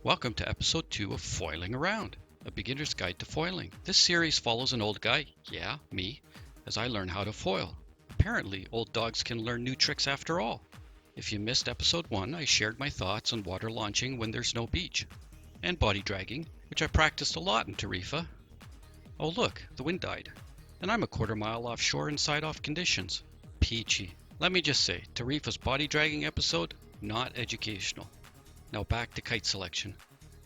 Welcome to episode 2 of Foiling Around, a beginner's guide to foiling. This series follows an old guy, yeah, me, as I learn how to foil. Apparently, old dogs can learn new tricks after all. If you missed episode 1, I shared my thoughts on water launching when there's no beach, and body dragging, which I practiced a lot in Tarifa. Oh look, the wind died, and I'm a quarter mile offshore in side-off conditions. Peachy. Let me just say, Tarifa's body dragging episode, not educational. Now back to kite selection.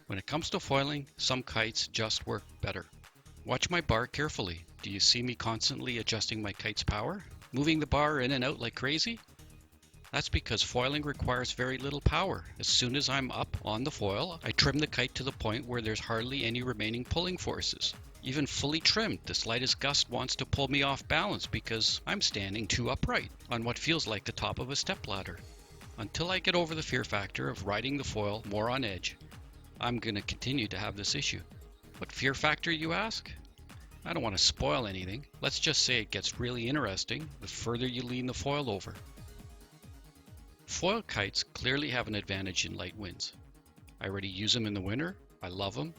When it comes to foiling, some kites just work better. Watch my bar carefully. Do you see me constantly adjusting my kite's power? Moving the bar in and out like crazy? That's because foiling requires very little power. As soon as I'm up on the foil, I trim the kite to the point where there's hardly any remaining pulling forces. Even fully trimmed, the slightest gust wants to pull me off balance because I'm standing too upright on what feels like the top of a stepladder. Until I get over the fear factor of riding the foil more on edge, I'm going to continue to have this issue. What fear factor, you ask? I don't want to spoil anything. Let's just say it gets really interesting the further you lean the foil over. Foil kites clearly have an advantage in light winds. I already use them in the winter. I love them.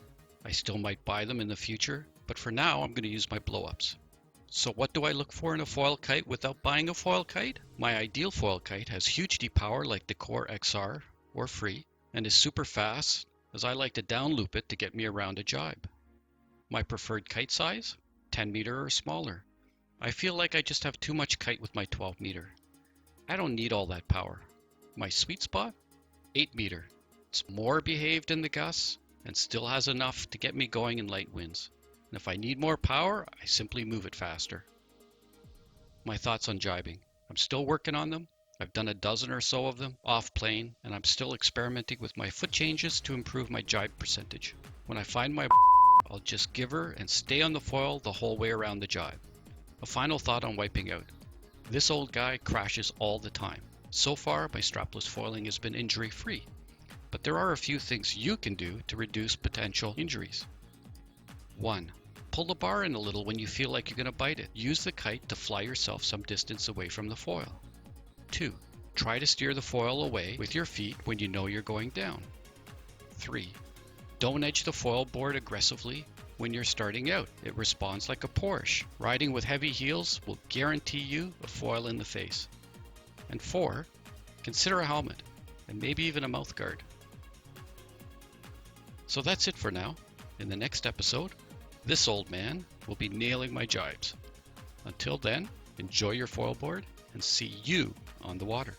I still might buy them in the future, but for now I'm going to use my blow-ups. So what do I look for in a foil kite without buying a foil kite? My ideal foil kite has huge D-power like the Core XR or Free, and is super fast as I like to down loop it to get me around a gybe. My preferred kite size? 10 meter or smaller. I feel like I just have too much kite with my 12 meter. I don't need all that power. My sweet spot? 8 meter. It's more behaved in the gusts and still has enough to get me going in light winds. And if I need more power, I simply move it faster. My thoughts on gybing. I'm still working on them. I've done a dozen or so of them off plane, and I'm still experimenting with my foot changes to improve my gybe percentage. When I find my I'll just give her and stay on the foil the whole way around the gybe. A final thought on wiping out. This old guy crashes all the time. So far, my strapless foiling has been injury-free, but there are a few things you can do to reduce potential injuries. 1. Pull the bar in a little when you feel like you're going to bite it. Use the kite to fly yourself some distance away from the foil. 2. Try to steer the foil away with your feet when you know you're going down. 3. Don't edge the foil board aggressively when you're starting out. It responds like a Porsche. Riding with heavy heels will guarantee you a foil in the face. And 4. Consider a helmet and maybe even a mouth guard. So that's it for now. In the next episode, this old man will be nailing my gybes. Until then, enjoy your foil board and see you on the water.